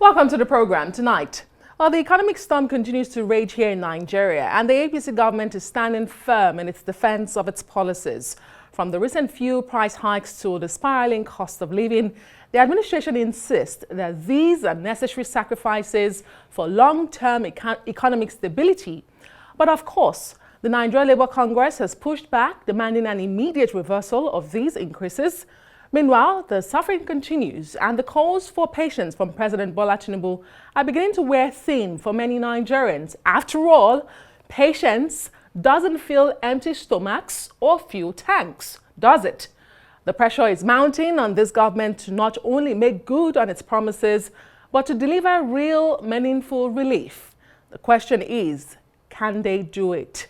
Welcome to the program tonight. Well, the economic storm continues to rage here in Nigeria, and the APC government is standing firm in its defense of its policies. From the recent fuel price hikes to the spiraling cost of living, the administration insists that these are necessary sacrifices for long-term economic stability. But of course, the Nigeria Labour Congress has pushed back, demanding an immediate reversal of these increases. Meanwhile, the suffering continues, and the calls for patience from President Bola Tinubu are beginning to wear thin for many Nigerians. After all, patience doesn't fill empty stomachs or fuel tanks, does it? The pressure is mounting on this government to not only make good on its promises, but to deliver real, meaningful relief. The question is, can they do it?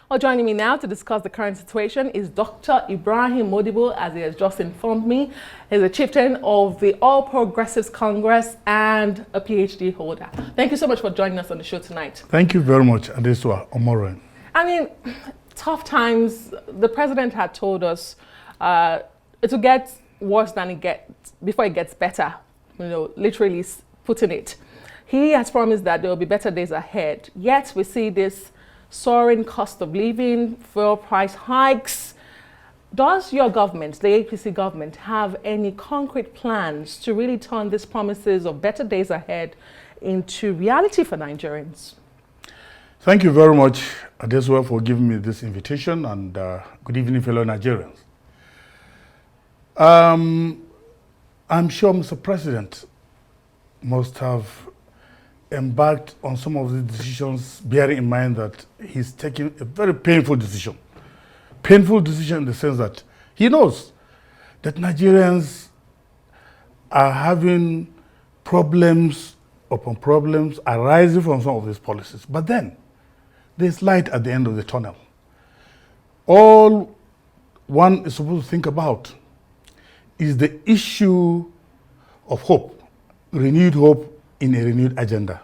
Well, joining me now to discuss the current situation is Dr. Ibrahim Modibbo, as he has just informed me. He's a chieftain of the All Progressives Congress and a PhD holder. Thank you so much for joining us on the show tonight. Thank you very much, Adesua Omoran. I mean, tough times. The president had told us it will get worse than it gets before it gets better, literally putting it. He has promised that there will be better days ahead. Yet we see this soaring cost of living, fuel price hikes. Does your government, the APC government, have any concrete plans to really turn these promises of better days ahead into reality for Nigerians? Thank you very much, Adesua, for giving me this invitation, and good evening, fellow Nigerians. I'm sure Mr. President must have embarked on some of the decisions, bearing in mind that he's taking a very painful decision. Painful decision in the sense that he knows that Nigerians are having problems upon problems arising from some of these policies. But then, there's light at the end of the tunnel. All one is supposed to think about is the issue of hope, renewed hope in a renewed agenda.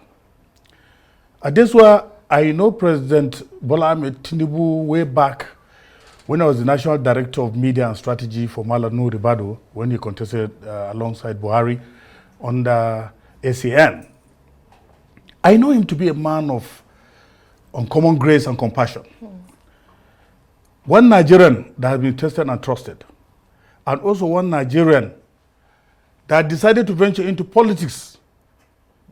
Adesua, I know President Bola Tinubu way back when I was the National Director of Media and Strategy for Malam Nuhu Ribadu, when he contested alongside Buhari under SAN. I know him to be a man of uncommon grace and compassion. One Nigerian that has been tested and trusted, and also one Nigerian that decided to venture into politics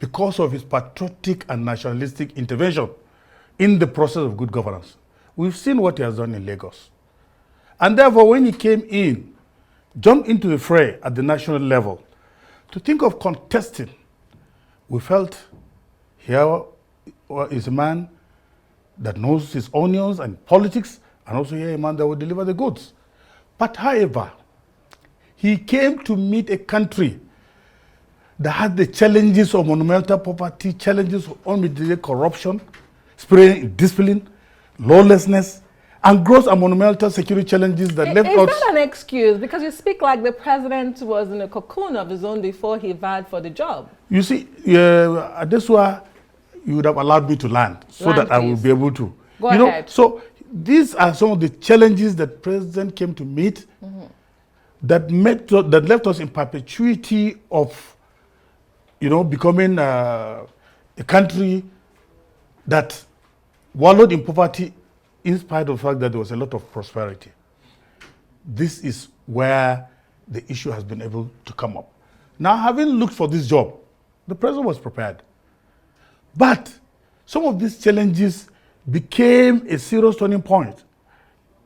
because of his patriotic and nationalistic intervention in the process of good governance. We've seen what he has done in Lagos. And therefore, when he came in, jumped into the fray at the national level, to think of contesting, we felt here is a man that knows his onions and politics, and also here a man that will deliver the goods. But however, he came to meet a country that had the challenges of monumental poverty, challenges of unmitigated corruption, discipline, lawlessness, and gross and monumental security challenges that left us. Is that an excuse? Because you speak like the president was in a cocoon of his own before he vied for the job. You see, Adesua, you would have allowed me to land so that I will be able to. Go ahead. So these are some of the challenges that President came to meet that left us in perpetuity of becoming a country that wallowed in poverty in spite of the fact that there was a lot of prosperity. This is where the issue has been able to come up. Now, having looked for this job, the president was prepared. But some of these challenges became a serious turning point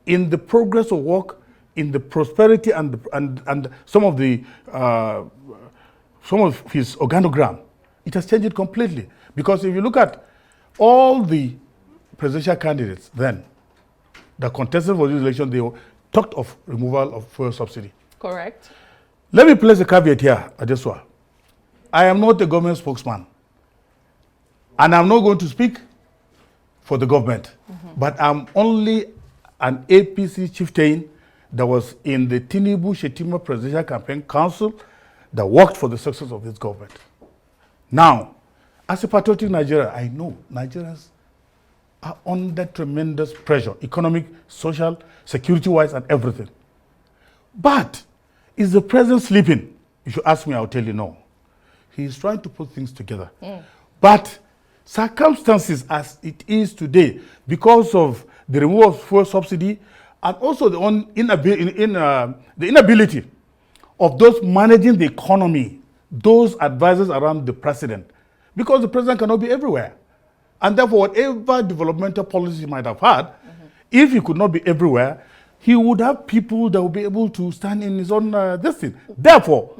in the progress of work, in the prosperity and some of his organogram. It has changed it completely. Because if you look at all the presidential candidates then that contested for this election, they talked of removal of fuel subsidy. Correct. Let me place a caveat here, Adesua. I am not a government spokesman. And I'm not going to speak for the government. But I'm only an APC chieftain that was in the Tinubu-Shetima Presidential Campaign Council that worked for the success of this government. Now, as a patriotic Nigerian, I know Nigerians are under tremendous pressure, economic, social, security-wise, and everything. But is the president sleeping? If you ask me, I'll tell you no. He's trying to put things together. But circumstances as it is today, because of the removal of fuel subsidy and also the inability of those managing the economy, those advisors around the president, because the president cannot be everywhere. And therefore, whatever developmental policy he might have had, if he could not be everywhere, he would have people that would be able to stand in his own destiny. Therefore,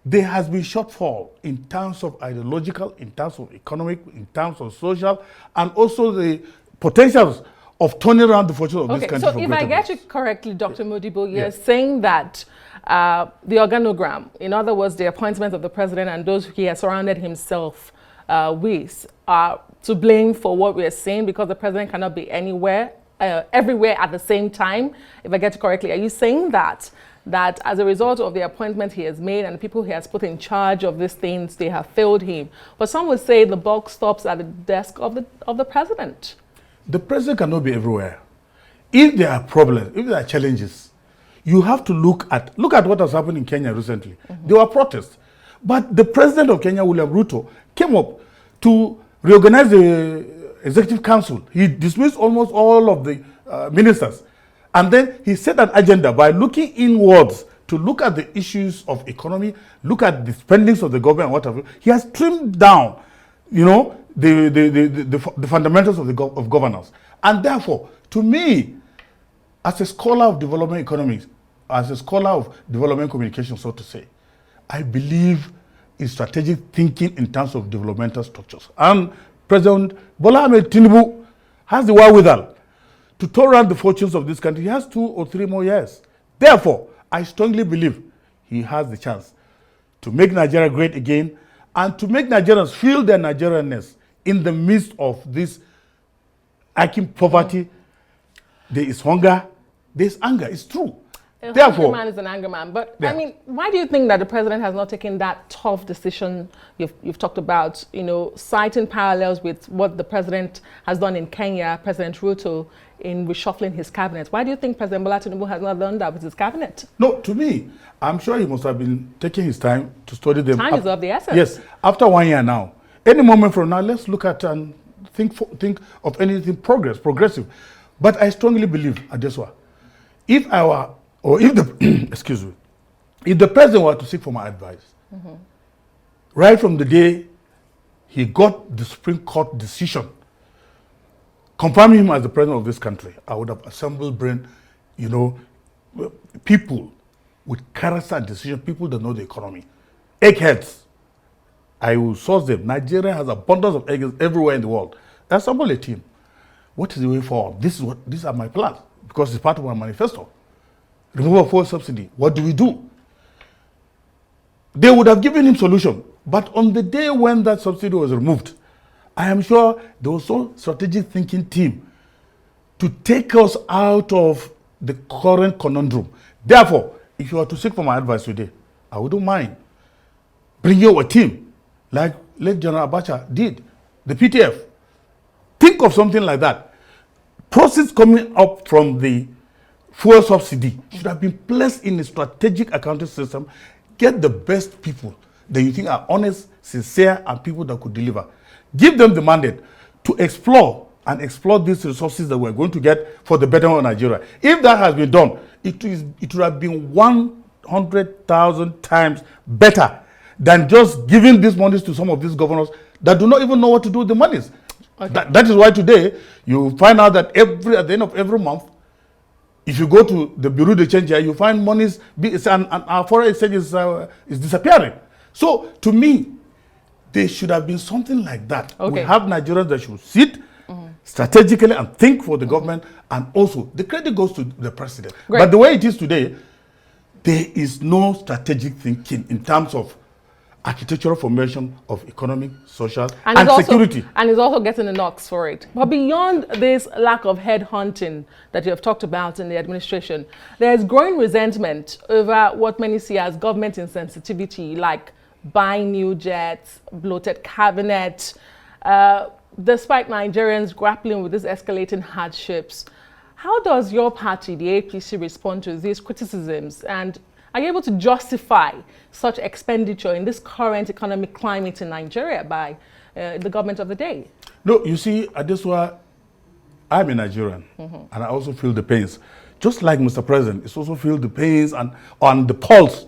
there has been shortfall in terms of ideological, in terms of economic, in terms of social, and also the potentials of turning around the fortune of this country. So if I get you correctly, Dr. Modibbo, you're saying that the organogram, in other words, the appointment of the president and those he has surrounded himself with, are to blame for what we are seeing because the president cannot be anywhere, everywhere at the same time. If I get you correctly, are you saying that as a result of the appointment he has made and the people he has put in charge of these things, they have failed him? But some would say the buck stops at the desk of the president. The president cannot be everywhere. If there are problems, if there are challenges, you have to look at what has happened in Kenya recently. There were protests. But the president of Kenya, William Ruto, came up to reorganize the executive council. He dismissed almost all of the ministers. And then he set an agenda by looking inwards to look at the issues of economy, look at the spendings of the government and whatever. He has trimmed down, the fundamentals of governance. And therefore, to me, as a scholar of development economics, as a scholar of development communication, so to say, I believe in strategic thinking in terms of developmental structures. And President Bola Ahmed Tinubu has the wherewithal to turn around the fortunes of this country. He has 2 or 3 more years. Therefore, I strongly believe he has the chance to make Nigeria great again and to make Nigerians feel their Nigerianness in the midst of this aching poverty. There is hunger, there is anger. It's true. A hungry man is an angry man. But I mean, why do you think that the president has not taken that tough decision you've talked about, citing parallels with what the president has done in Kenya, President Ruto, in reshuffling his cabinet? Why do you think President Bola Tinubu has not done that with his cabinet? No, to me, I'm sure he must have been taking his time to study them. Time is of the essence. Yes, after 1 year now. Any moment from now, let's look at and think of anything progressive. But I strongly believe, Adeswa, if I were, or if the, excuse me, if the president were to seek for my advice, right from the day he got the Supreme Court decision confirming him as the president of this country, I would have assembled people with character and decision, people that know the economy. Eggheads, I will source them. Nigeria has abundance of eggheads everywhere in the world. Assemble a team. What is the way forward? These are my plans because it's part of my manifesto. Removal of fuel subsidy. What do we do? They would have given him solution. But on the day when that subsidy was removed, I am sure there was some strategic thinking team to take us out of the current conundrum. Therefore, if you were to seek for my advice today, I wouldn't mind bringing a team like late General Abacha did, the PTF. Think of something like that. Proceeds coming up from the fuel subsidy should have been placed in a strategic accounting system. Get the best people that you think are honest, sincere, and people that could deliver. Give them the mandate to explore these resources that we're going to get for the betterment of Nigeria. If that has been done, it would have been 100,000 times better than just giving these monies to some of these governors that do not even know what to do with the monies. Okay. That is why today you find out that at the end of every month, if you go to the Bureau de Change here, you find monies, and our foreign exchange is disappearing. So to me, there should have been something like that. Okay. We have Nigerians that should sit strategically and think for the government, and also the credit goes to the president. Great. But the way it is today, there is no strategic thinking in terms of architectural formation of economic, social, and security. And he's also getting the knocks for it. But beyond this lack of headhunting that you have talked about in the administration, there's growing resentment over what many see as government insensitivity, like buying new jets, bloated cabinet, despite Nigerians grappling with these escalating hardships. How does your party, the APC, respond to these criticisms? And Are you able to justify such expenditure in this current economic climate in Nigeria by the government of the day? No, you see, Adesua, I'm a Nigerian, and I also feel the pains. Just like Mr. President, I also feel the pains and on the pulse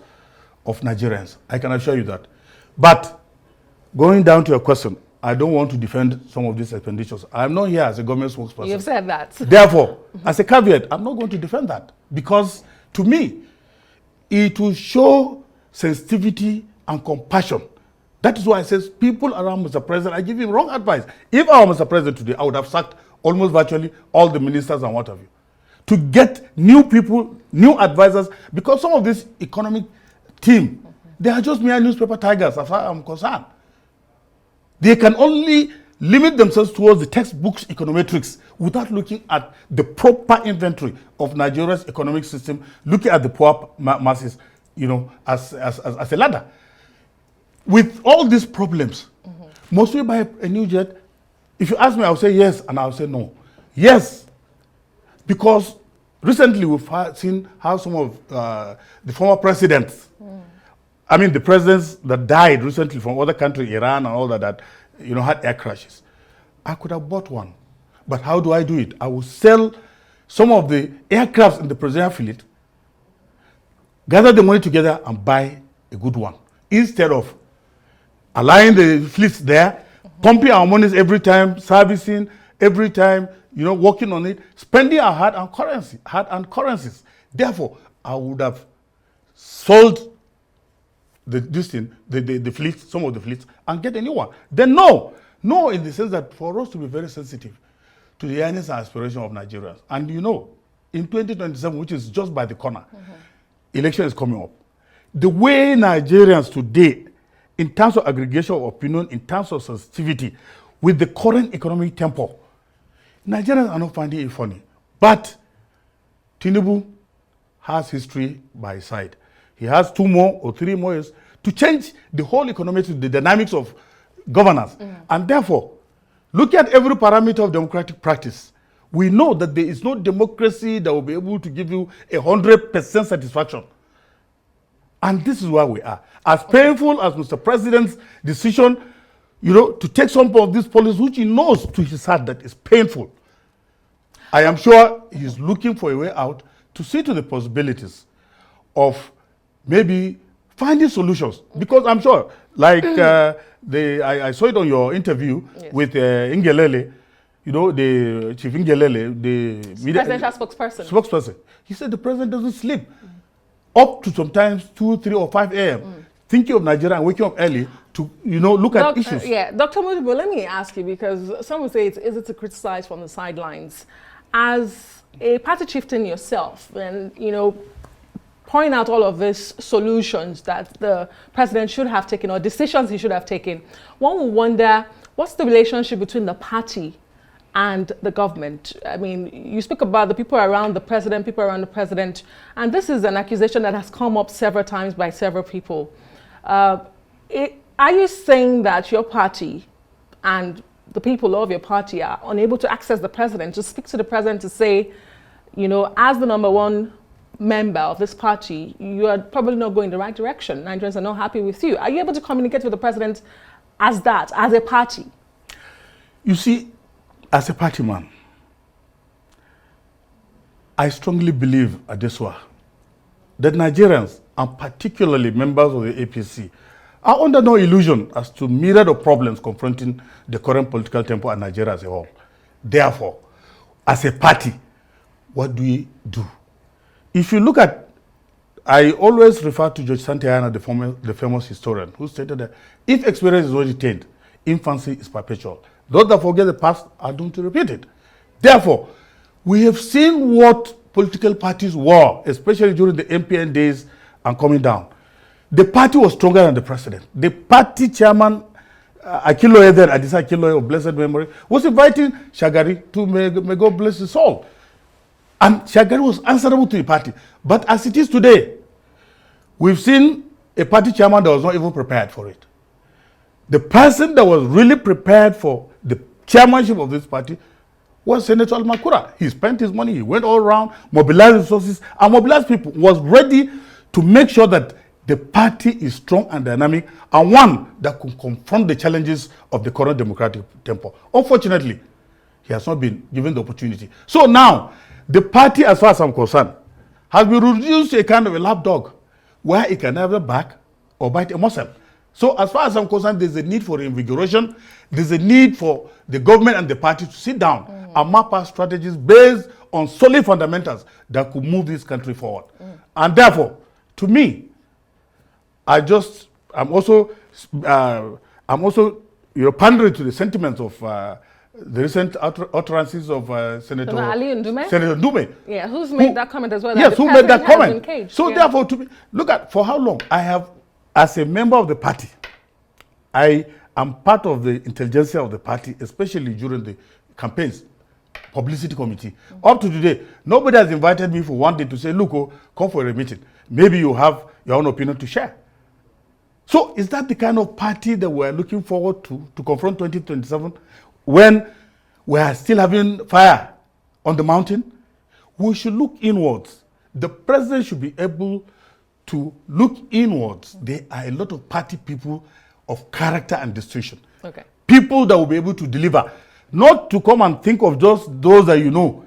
of Nigerians. I can assure you that. But going down to your question, I don't want to defend some of these expenditures. I'm not here as a government spokesperson. You've said that. Therefore, as a caveat, I'm not going to defend that because, to me, it will show sensitivity and compassion. That is why I say people around Mr. President, I give him wrong advice. If I were Mr. President today, I would have sacked almost virtually all the ministers and what have you. To get new people, new advisors, because some of this economic team, they are just mere newspaper tigers as far as I'm concerned. They can only limit themselves towards the textbooks econometrics without looking at the proper inventory of Nigeria's economic system, looking at the poor masses, you know, as a ladder. With all these problems, must we buy a new jet? If you ask me, I'll say yes, and I'll say no. Yes, because recently we've seen how some of the former presidents, I mean the presidents that died recently from other countries, Iran and all that, you know, had air crashes. I could have bought one, but how do I do it? I will sell some of the aircrafts in the presidential fleet, gather the money together and buy a good one, instead of allowing the fleets there, pumping our monies every time, servicing every time, you know, working on it, spending our hard-earned currencies. Therefore, I would have sold the fleet, some of the fleets, and get a new one. Then no, in the sense that for us to be very sensitive to the yearnings and aspirations of Nigerians. And you know, in 2027, which is just by the corner, election is coming up. The way Nigerians today, in terms of aggregation of opinion, in terms of sensitivity, with the current economic tempo, Nigerians are not finding it funny. But Tinubu has history by his side. He has 2 more or 3 more years to change the whole economy to the dynamics of governance. And therefore, look at every parameter of democratic practice. We know that there is no democracy that will be able to give you 100% satisfaction. And this is where we are. As painful as Mr. President's decision, you know, to take some of these policies, which he knows to his heart that is painful, I am sure he's looking for a way out to see to the possibilities of maybe finding solutions. Because I'm sure, like I saw it on your interview with Ngelale, you know, the Chief Ngelale, the media presidential spokesperson. He said the president doesn't sleep up to sometimes 2, 3, or 5 a.m. thinking of Nigeria and waking up early to, you know, look at issues. Dr. Modibbo, let me ask you, because some would say it's easy to criticize from the sidelines. As a party chieftain yourself, and, you know, point out all of these solutions that the president should have taken or decisions he should have taken, one will wonder, what's the relationship between the party and the government? I mean, you speak about the people around the president, and this is an accusation that has come up several times by several people. Are you saying that your party and the people of your party are unable to access the president, to speak to the president to say, you know, as the #1 member of this party, you are probably not going the right direction. Nigerians are not happy with you. Are you able to communicate with the president as that, as a party? You see, as a party man, I strongly believe, Adesua, that Nigerians, and particularly members of the APC, are under no illusion as to myriad of problems confronting the current political tempo and Nigeria as a whole. Therefore, as a party, what do we do? If you look at, I always refer to George Santayana, the famous historian, who stated that if experience is not retained, infancy is perpetual. Those that forget the past are doomed to repeat it. Therefore, we have seen what political parties were, especially during the MPN days and coming down. The party was stronger than the president. The party chairman, Akiloye then, Adisa Akiloye of blessed memory, was inviting Shagari to may God bless his soul. And Shagari was answerable to the party. But as it is today, we've seen a party chairman that was not even prepared for it. The person that was really prepared for the chairmanship of this party was Senator Almakura. He spent his money, he went all around, mobilized resources, and mobilized people, was ready to to make sure that the party is strong and dynamic and one that can confront the challenges of the current democratic tempo. Unfortunately, he has not been given the opportunity. So now, the party, as far as I'm concerned, has been reduced to a kind of a lapdog where it can neither back or bite a muscle. So as far as I'm concerned, there's a need for reinvigoration. There's a need for the government and the party to sit down and map out strategies based on solid fundamentals that could move this country forward. And therefore, to me, I'm also pandering to the sentiments of the recent utterances of Senator Ndume. Yeah, who's made that comment as well? Yes, who made that comment? So therefore, to me, look at for how long I have, as a member of the party, I am part of the intelligentsia of the party, especially during the campaigns, publicity committee. Up to today, nobody has invited me for one day to say, look, come for a meeting. Maybe you have your own opinion to share. So is that the kind of party that we're looking forward to confront 2027 when we are still having fire on the mountain? We should look inwards. The president should be able to look inwards. There are a lot of party people of character and distinction. Okay. People that will be able to deliver. Not to come and think of just those that you know.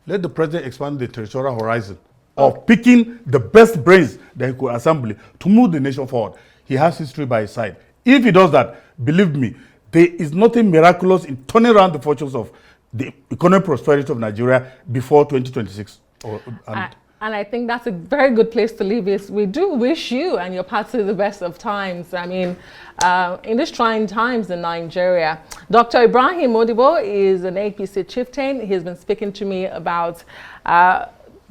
Let the president expand the territorial horizon of picking the best brains that he could assemble to move the nation forward. He has history by his side. If he does that, believe me, there is nothing miraculous in turning around the fortunes of the economic prosperity of Nigeria before 2026. And I think that's a very good place to leave it. We do wish you and your party the best of times. I mean, in these trying times in Nigeria, Dr. Ibrahim Modibbo is an APC chieftain. He's been speaking to me about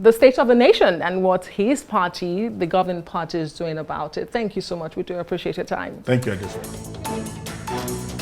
the state of the nation and what his party, the governing party, is doing about it. Thank you so much. We do appreciate your time. Thank you, Adesua.